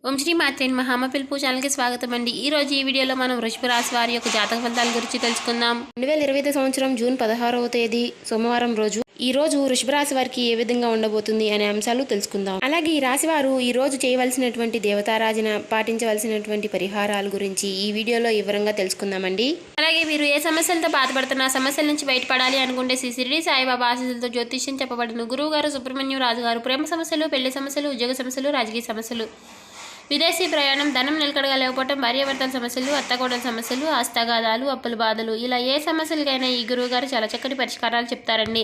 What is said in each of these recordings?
ఓం శ్రీ మాత్రే నమః. అమ్మ పిలుపు ఛానల్కి స్వాగతం అండి. ఈ రోజు ఈ వీడియోలో మనం వృషభ రాశి వారి యొక్క జాతక ఫలితాల గురించి తెలుసుకుందాం. 2025 సంవత్సరం జూన్ 16వ తేదీ సోమవారం రోజు ఈ రోజు వృషభ రాశి వారికి ఏ విధంగా ఉండబోతుంది అనే అంశాలు తెలుసుకుందాం. అలాగే ఈ రాశి వారు ఈ రోజు చేయవలసినటువంటి దేవతారాజన పాటించవలసినటువంటి పరిహారాల గురించి ఈ వీడియోలో వివరంగా తెలుసుకుందామండి. అలాగే మీరు ఏ సమస్యలతో బాధపడుతున్నా సమస్యల నుంచి బయటపడాలి అనుకుంటే శ్రీ షిరిడి సాయిబాబా ఆశీస్సులతో జ్యోతిష్యం చెప్పబడిన గురువు గారు సుబ్రహ్మణ్యం రాజు గారు ప్రేమ సమస్యలు, పెళ్లి సమస్యలు, ఉద్యోగ సమస్యలు, రాజకీయ సమస్యలు, విదేశీ ప్రయాణం, ధనం నిలకడగా లేకపోవడం, భార్యాభర్తల సమస్యలు, అత్తకోడల సమస్యలు, ఆస్తగాదాలు, అప్పుల బాధలు, ఇలా ఏ సమస్యలకైనా ఈ గురువుగారు చాలా చక్కటి పరిష్కారాలు చెప్తారండి.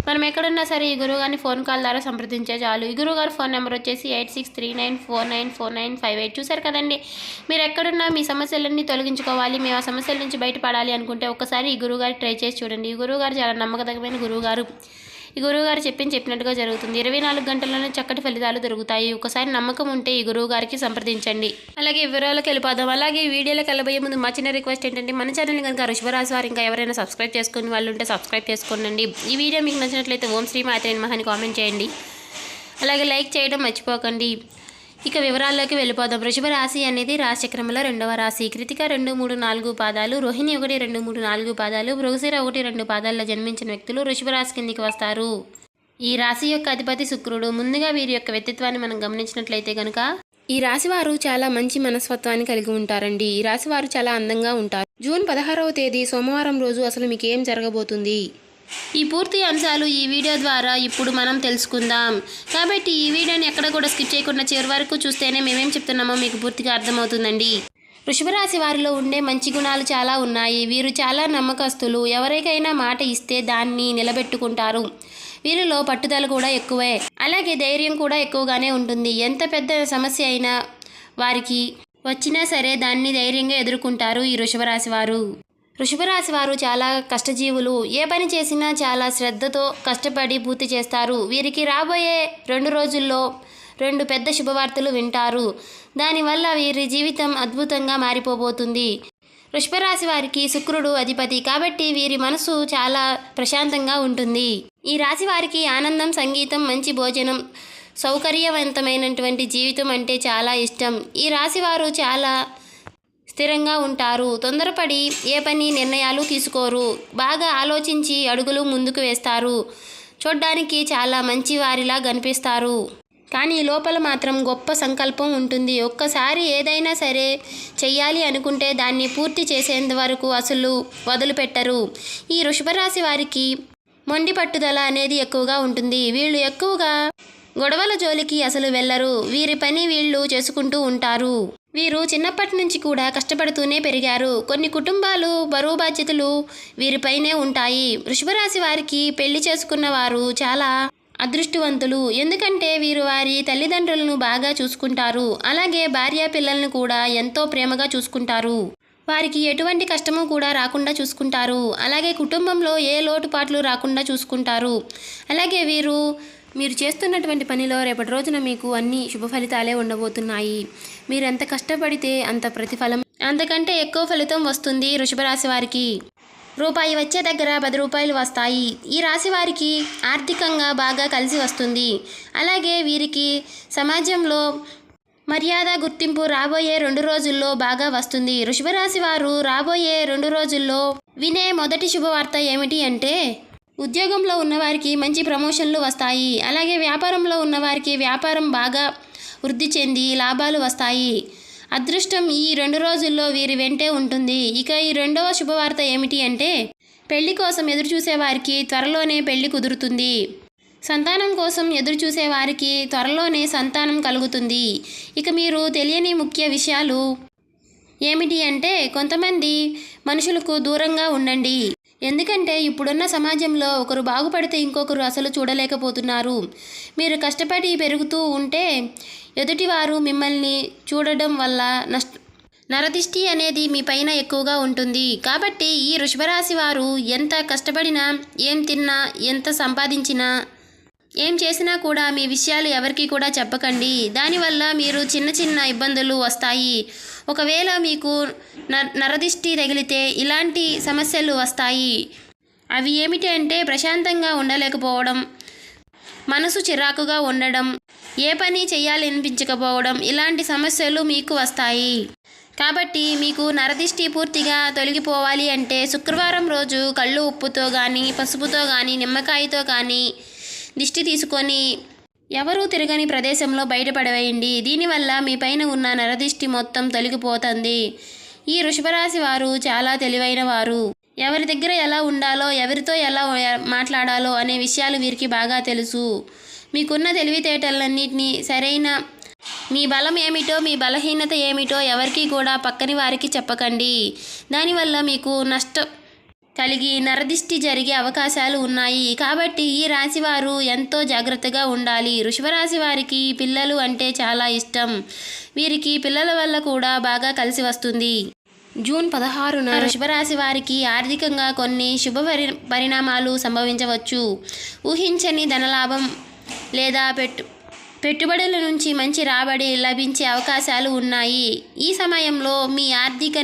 మనం ఎక్కడున్నా సరే ఈ గురువుగారిని ఫోన్ కాల్ ద్వారా సంప్రదించే చాలు. ఈ గురువుగారు ఫోన్ నెంబర్ వచ్చేసి 8639494958. చూసారు కదండి. మీరు ఎక్కడున్నా మీ సమస్యలన్నీ తొలగించుకోవాలి, మేము ఆ సమస్యల నుంచి బయటపడాలి అనుకుంటే ఒక్కసారి ఈ గురువుగారు ట్రై చేసి చూడండి. ఈ గురువుగారు చాలా నమ్మకదగిన గురువుగారు. ఈ గురువుగారు చెప్పినట్టుగా జరుగుతుంది. 24 గంటల్లోనే చక్కటి ఫలితాలు దొరుకుతాయి. ఒకసారి నమ్మకం ఉంటే ఈ గురువు గారికి సంప్రదించండి. అలాగే వివరాలకు వెళ్ళిపోదాం. అలాగే ఈ వీడియోలోకి వెళ్ళబోయే ముందు మా చిన్న రిక్వెస్ట్ ఏంటంటే మన ఛానల్ని కనుక వృషభ రాశి వారు ఇంకా ఎవరైనా సబ్స్క్రైబ్ చేసుకుని వాళ్ళు ఉంటే సబ్స్క్రైబ్ చేసుకోండి. ఈ వీడియో మీకు నచ్చినట్లయితే ఓం శ్రీ మాత్రే నమః అని కామెంట్ చేయండి. అలాగే లైక్ చేయడం మర్చిపోకండి. ఇక వివరాల్లోకి వెళ్ళిపోదాం. వృషభ రాశి అనేది రాశిచక్రంలో 2వ రాశి. కృతిక 2, 3, 4 పాదాలు, రోహిణి 1, 2, 3, 4 పాదాలు, మృగశిర 1, 2 పాదాల్లో జన్మించిన వ్యక్తులు వృషభ రాశి కిందికి వస్తారు. ఈ రాశి యొక్క అధిపతి శుక్రుడు. ముందుగా వీరి యొక్క వ్యక్తిత్వాన్ని మనం గమనించినట్లయితే కనుక ఈ రాశి వారు చాలా మంచి మనస్తత్వాన్ని కలిగి ఉంటారండి. ఈ రాశి వారు చాలా అందంగా ఉంటారు. జూన్ 16వ తేదీ సోమవారం రోజు అసలు మీకు ఏం జరగబోతుంది, ఈ పూర్తి అంశాలు ఈ వీడియో ద్వారా ఇప్పుడు మనం తెలుసుకుందాం. కాబట్టి ఈ వీడియోని ఎక్కడ కూడా స్కిప్ చేయకుండా చివరి వరకు చూస్తేనే మేమేం చెప్తున్నామో మీకు పూర్తిగా అర్థమవుతుందండి. వృషభ రాశి వారిలో ఉండే మంచి గుణాలు చాలా ఉన్నాయి. వీరు చాలా నమ్మకస్తులు. ఎవరికైనా మాట ఇస్తే దాన్ని నిలబెట్టుకుంటారు. వీరిలో పట్టుదల కూడా ఎక్కువే. అలాగే ధైర్యం కూడా ఎక్కువగానే ఉంటుంది. ఎంత పెద్ద సమస్య అయినా వారికి వచ్చినా సరే దాన్ని ధైర్యంగా ఎదుర్కొంటారు ఈ వృషభ రాశి వారు. వృషభ రాశి వారు చాలా కష్టజీవులు. ఏ పని చేసినా చాలా శ్రద్ధతో కష్టపడి పూర్తి చేస్తారు. వీరికి రాబోయే 2 రోజుల్లో 2 పెద్ద శుభవార్తలు వింటారు. దానివల్ల వీరి జీవితం అద్భుతంగా మారిపోబోతుంది. వృషభ రాశి వారికి శుక్రుడు అధిపతి కాబట్టి వీరి మనసు చాలా ప్రశాంతంగా ఉంటుంది. ఈ రాశి వారికి ఆనందం, సంగీతం, మంచి భోజనం, సౌకర్యవంతమైనటువంటి జీవితం అంటే చాలా ఇష్టం. ఈ రాశి వారు చాలా స్థిరంగా ఉంటారు. తొందరపడి ఏ పని నిర్ణయాలు తీసుకోరు. బాగా ఆలోచించి అడుగులు ముందుకు వేస్తారు. చూడ్డానికి చాలా మంచి వారిలా కనిపిస్తారు. కానీ లోపల మాత్రం గొప్ప సంకల్పం ఉంటుంది. ఒక్కసారి ఏదైనా సరే చెయ్యాలి అనుకుంటే దాన్ని పూర్తి చేసేంత వరకు అసలు వదిలిపెట్టరు. ఈ వృషభ రాశి వారికి మొండి పట్టుదల అనేది ఎక్కువగా ఉంటుంది. వీళ్ళు ఎక్కువగా గొడవల జోలికి అసలు వెళ్ళరు. వీరి పని వీళ్ళు చేసుకుంటూ ఉంటారు. వీరు చిన్నప్పటి నుంచి కూడా కష్టపడుతూనే పెరిగారు. కొన్ని కుటుంబాలు బరువు బాధ్యతలు వీరిపైనే ఉంటాయి. వృషభ రాశి వారికి పెళ్లి చేసుకున్న వారు చాలా అదృష్టవంతులు. ఎందుకంటే వీరు వారి తల్లిదండ్రులను బాగా చూసుకుంటారు. అలాగే భార్య పిల్లలను కూడా ఎంతో ప్రేమగా చూసుకుంటారు. వారికి ఎటువంటి కష్టము కూడా రాకుండా చూసుకుంటారు. అలాగే కుటుంబంలో ఏ లోటుపాట్లు రాకుండా చూసుకుంటారు. అలాగే మీరు చేస్తున్నటువంటి పనిలో రేపటి రోజున మీకు అన్ని శుభ ఫలితాలే ఉండబోతున్నాయి. మీరు ఎంత కష్టపడితే అంత ప్రతిఫలం అంతకంటే ఎక్కువ ఫలితం వస్తుంది. వృషభ రాశి వారికి రూపాయి వచ్చే దగ్గర 10 రూపాయలు వస్తాయి. ఈ రాశి వారికి ఆర్థికంగా బాగా కలిసి వస్తుంది. అలాగే వీరికి సమాజంలో మర్యాద, గుర్తింపు రాబోయే 2 రోజుల్లో బాగా వస్తుంది. వృషభ రాశి వారు రాబోయే 2 రోజుల్లో వినే మొదటి శుభవార్త ఏమిటి అంటే ఉద్యోగంలో ఉన్నవారికి మంచి ప్రమోషన్లు వస్తాయి. అలాగే వ్యాపారంలో ఉన్నవారికి వ్యాపారం బాగా వృద్ధి చెంది లాభాలు వస్తాయి. అదృష్టం ఈ 2 రోజుల్లో వీరి వెంటే ఉంటుంది. ఇక ఈ 2వ శుభవార్త ఏమిటి అంటే పెళ్లి కోసం ఎదురుచూసే వారికి త్వరలోనే పెళ్లి కుదురుతుంది. సంతానం కోసం ఎదురుచూసే వారికి త్వరలోనే సంతానం కలుగుతుంది. ఇక మీరు తెలియని ముఖ్య విషయాలు ఏమిటి అంటే కొంతమంది మనుషులకు దూరంగా ఉండండి. ఎందుకంటే ఇప్పుడున్న సమాజంలో ఒకరు బాగుపడితే ఇంకొకరు అసలు చూడలేకపోతున్నారు. మీరు కష్టపడి పెరుగుతూ ఉంటే ఎదుటివారు మిమ్మల్ని చూడడం వల్ల నరదిష్టి అనేది మీ పైన ఎక్కువగా ఉంటుంది. కాబట్టి ఈ వృషభ రాశి వారు ఎంత కష్టపడినా, ఏం తిన్నా, ఎంత సంపాదించినా, ఏం చేసినా కూడా మీ విషయాలు ఎవరికి కూడా చెప్పకండి. దానివల్ల మీరు చిన్న చిన్న ఇబ్బందులు వస్తాయి. ఒకవేళ మీకు నరదిష్టి తగిలితే ఇలాంటి సమస్యలు వస్తాయి. అవి ఏమిటి అంటే ప్రశాంతంగా ఉండలేకపోవడం, మనసు చిరాకుగా ఉండడం, ఏ పని చేయాలనిపించకపోవడం ఇలాంటి సమస్యలు మీకు వస్తాయి. కాబట్టి మీకు నరదిష్టి పూర్తిగా తొలగిపోవాలి అంటే శుక్రవారం రోజు కళ్ళు ఉప్పుతో కానీ పసుపుతో కానీ నిమ్మకాయతో కానీ దిష్టి తీసుకొని ఎవరూ తిరగని ప్రదేశంలో బయటపడవేయండి. దీనివల్ల మీ పైన ఉన్న నరదిష్టి మొత్తం తొలగిపోతుంది. ఈ వృషభరాశి వారు చాలా తెలివైన వారు. ఎవరి దగ్గర ఎలా ఉండాలో ఎవరితో ఎలా మాట్లాడాలో అనే విషయాలు వీరికి బాగా తెలుసు. మీకున్న తెలివితేటలన్నింటినీ సరైన మీ బలం ఏమిటో మీ బలహీనత ఏమిటో ఎవరికి కూడా పక్కని వారికి చెప్పకండి. దానివల్ల మీకు నష్టం కలిగి నరదిష్టి జరిగే అవకాశాలు ఉన్నాయి. కాబట్టి ఈ రాశివారు ఎంతో జాగ్రత్తగా ఉండాలి. వృషభరాశి వారికి పిల్లలు అంటే చాలా ఇష్టం. వీరికి పిల్లల వల్ల కూడా బాగా కలిసి వస్తుంది. జూన్ 16న వృషభరాశి వారికి ఆర్థికంగా కొన్ని శుభ పరిణామాలు సంభవించవచ్చు. ఊహించని ధనలాభం లేదా పెట్టుబడుల నుంచి మంచి రాబడి లభించే అవకాశాలు ఉన్నాయి. ఈ సమయంలో మీ ఆర్థిక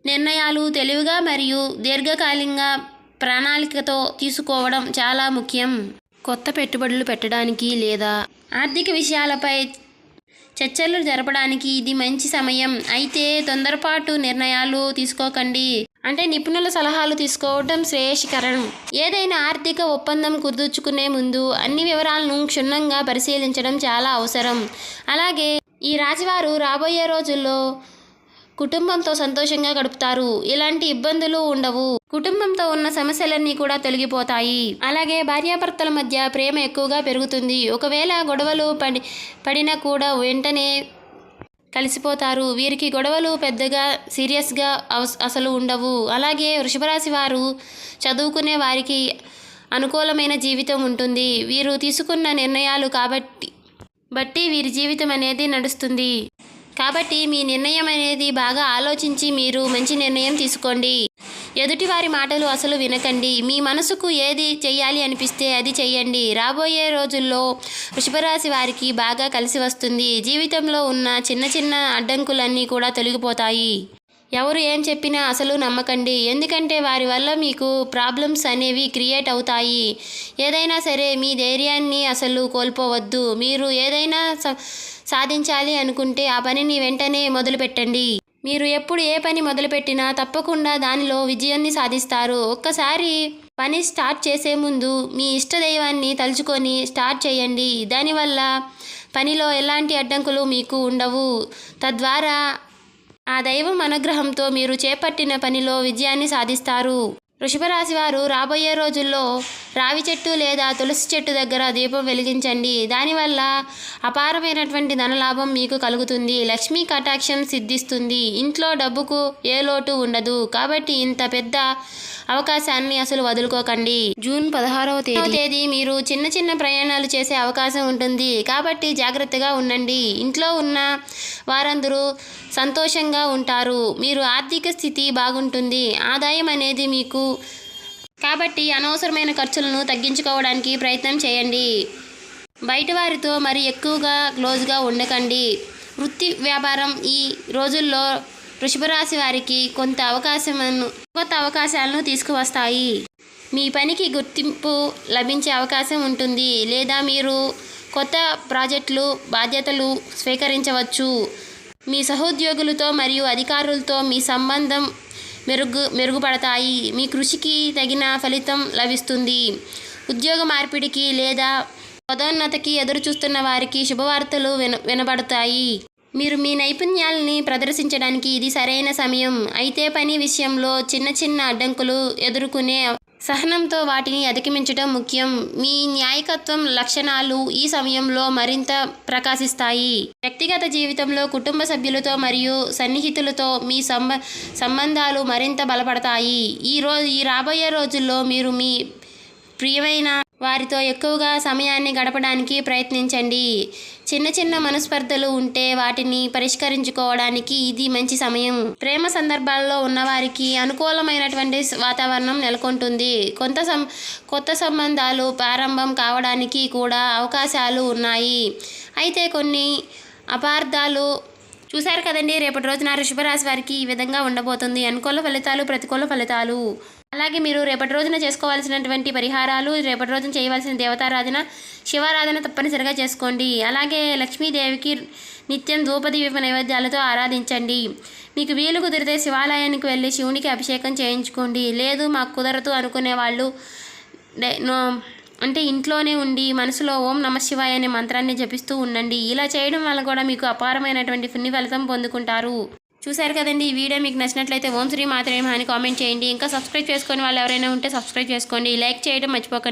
నిర్ణయాలు తెలివిగా మరియు దీర్ఘకాలికంగా ప్రణాళికతో తీసుకోవడం చాలా ముఖ్యం. కొత్త పెట్టుబడులు పెట్టడానికి లేదా ఆర్థిక విషయాలపై చర్చలు జరపడానికి ఇది మంచి సమయం. అయితే తొందరపాటు నిర్ణయాలు తీసుకోకండి. అంటే నిపుణుల సలహాలు తీసుకోవడం శ్రేయస్కరం. ఏదైనా ఆర్థిక ఒప్పందం కుదుర్చుకునే ముందు అన్ని వివరాలను క్షుణ్ణంగా పరిశీలించడం చాలా అవసరం. అలాగే ఈ రాశివారు రాబోయే రోజుల్లో కుటుంబంతో సంతోషంగా గడుపుతారు. ఇలాంటి ఇబ్బందులు ఉండవు. కుటుంబంతో ఉన్న సమస్యలన్నీ కూడా తొలగిపోతాయి. అలాగే భార్యాభర్తల మధ్య ప్రేమ ఎక్కువగా పెరుగుతుంది. ఒకవేళ గొడవలు పడినా కూడా వెంటనే కలిసిపోతారు. వీరికి గొడవలు పెద్దగా సీరియస్గా అసలు ఉండవు. అలాగే వృషభరాశి వారు చదువుకునే వారికి అనుకూలమైన జీవితం ఉంటుంది. వీరు తీసుకున్న నిర్ణయాలు బట్టి వీరి జీవితం అనేది నడుస్తుంది. కాబట్టి మీ నిర్ణయం అనేది బాగా ఆలోచించి మీరు మంచి నిర్ణయం తీసుకోండి. ఎదుటివారి మాటలు అసలు వినకండి. మీ మనసుకు ఏది చెయ్యాలి అనిపిస్తే అది చెయ్యండి. రాబోయే రోజుల్లో వృషభరాశి వారికి బాగా కలిసి వస్తుంది. జీవితంలో ఉన్న చిన్న చిన్న అడ్డంకులన్నీ కూడా తొలగిపోతాయి. ఎవరు ఏం చెప్పినా అసలు నమ్మకండి. ఎందుకంటే వారి వల్ల మీకు ప్రాబ్లమ్స్ అనేవి క్రియేట్ అవుతాయి. ఏదైనా సరే మీ ధైర్యాన్ని అసలు కోల్పోవద్దు. మీరు ఏదైనా సాధించాలి అనుకుంటే ఆ పనిని వెంటనే మొదలుపెట్టండి. మీరు ఎప్పుడు ఏ పని మొదలుపెట్టినా తప్పకుండా దానిలో విజయాన్ని సాధిస్తారు. ఒక్కసారి పని స్టార్ట్ చేసే ముందు మీ ఇష్టదైవాన్ని తలుచుకొని స్టార్ట్ చేయండి. దానివల్ల పనిలో ఎలాంటి అడ్డంకులు మీకు ఉండవు. తద్వారా ఆ దైవం అనుగ్రహంతో మీరు చేపట్టిన పనిలో విజయాన్ని సాధిస్తారు. వృషభరాశి వారు రాబోయే రోజుల్లో రావి చెట్టు లేదా తులసి చెట్టు దగ్గర దీపం వెలిగించండి. దానివల్ల అపారమైనటువంటి ధనలాభం మీకు కలుగుతుంది. లక్ష్మీ కటాక్షం సిద్ధిస్తుంది. ఇంట్లో డబ్బుకు ఏ లోటు ఉండదు. కాబట్టి ఇంత పెద్ద అవకాశాన్ని అసలు వదులుకోకండి. జూన్ 16వ తేదీ మీరు చిన్న చిన్న ప్రయాణాలు చేసే అవకాశం ఉంటుంది. కాబట్టి జాగ్రత్తగా ఉండండి. ఇంట్లో ఉన్న వారందరూ సంతోషంగా ఉంటారు. మీరు ఆర్థిక స్థితి బాగుంటుంది. ఆదాయం అనేది మీకు కాబట్టి అనవసరమైన ఖర్చులను తగ్గించుకోవడానికి ప్రయత్నం చేయండి. బయట వారితో మరి ఎక్కువగా క్లోజ్గా ఉండకండి. వృత్తి వ్యాపారం ఈ రోజుల్లో వృషభరాశి వారికి కొత్త అవకాశాలను తీసుకువస్తాయి. మీ పనికి గుర్తింపు లభించే అవకాశం ఉంటుంది. లేదా మీరు కొత్త ప్రాజెక్టులు బాధ్యతలు స్వీకరించవచ్చు. మీ సహోద్యోగులతో మరియు అధికారులతో మీ సంబంధం మెరుగుపడతాయి. మీ కృషికి తగిన ఫలితం లభిస్తుంది. ఉద్యోగ మార్పిడికి లేదా పదోన్నతికి ఎదురుచూస్తున్న వారికి శుభవార్తలు వినబడతాయి. మీరు మీ నైపుణ్యాలని ప్రదర్శించడానికి ఇది సరైన సమయం. అయితే పని విషయంలో చిన్న చిన్న అడ్డంకులు ఎదుర్కొనే సహనంతో వాటిని అధిగమించడం ముఖ్యం. మీ న్యాయకత్వం లక్షణాలు ఈ సమయంలో మరింత ప్రకాశిస్తాయి. వ్యక్తిగత జీవితంలో కుటుంబ సభ్యులతో మరియు సన్నిహితులతో మీ సంబంధాలు మరింత బలపడతాయి. ఈ రాబోయే రోజుల్లో మీరు మీ ప్రియమైన వారితో ఎక్కువగా సమయాన్ని గడపడానికి ప్రయత్నించండి. చిన్న చిన్న మనస్పర్ధలు ఉంటే వాటిని పరిష్కరించుకోవడానికి ఇది మంచి సమయం. ప్రేమ సందర్భాల్లో ఉన్నవారికి అనుకూలమైనటువంటి వాతావరణం నెలకొంటుంది. కొత్త సంబంధాలు ప్రారంభం కావడానికి కూడా అవకాశాలు ఉన్నాయి. అయితే కొన్ని అపార్థాలు చూశారు కదండి. రేపటి రోజున వృషభరాశి వారికి ఈ విధంగా ఉండబోతుంది. అనుకూల ఫలితాలు, ప్రతికూల ఫలితాలు. అలాగే మీరు రేపటి రోజున చేసుకోవాల్సినటువంటి పరిహారాలు, రేపటి రోజున చేయవలసిన దేవతారాధన, శివారాధన తప్పనిసరిగా చేసుకోండి. అలాగే లక్ష్మీదేవికి నిత్యం ధూపదీప నైవేద్యాలతో ఆరాధించండి. మీకు వీలు కుదిరితే శివాలయానికి వెళ్ళి శివునికి అభిషేకం చేయించుకోండి. లేదు మాకు కుదరదు అనుకునే వాళ్ళు అంటే ఇంట్లోనే ఉండి మనసులో ఓం నమ శివాయ అనే మంత్రాన్ని జపిస్తూ ఉండండి. ఇలా చేయడం వల్ల కూడా మీకు అపారమైనటువంటి పుణ్య ఫలితం పొందుకుంటారు. చూశారు కదండి, ఈ వీడియో మీకు నచ్చినట్లయితే ఓం శ్రీ మాత్రే నమః అని కామెంట్ చేయండి. ఇంకా సబ్స్క్రైబ్ చేసుకొని వాళ్ళు ఎవరైనా ఉంటే సబ్స్క్రైబ్ చేసుకోండి. లైక్ చేయడం మర్చిపోకండి.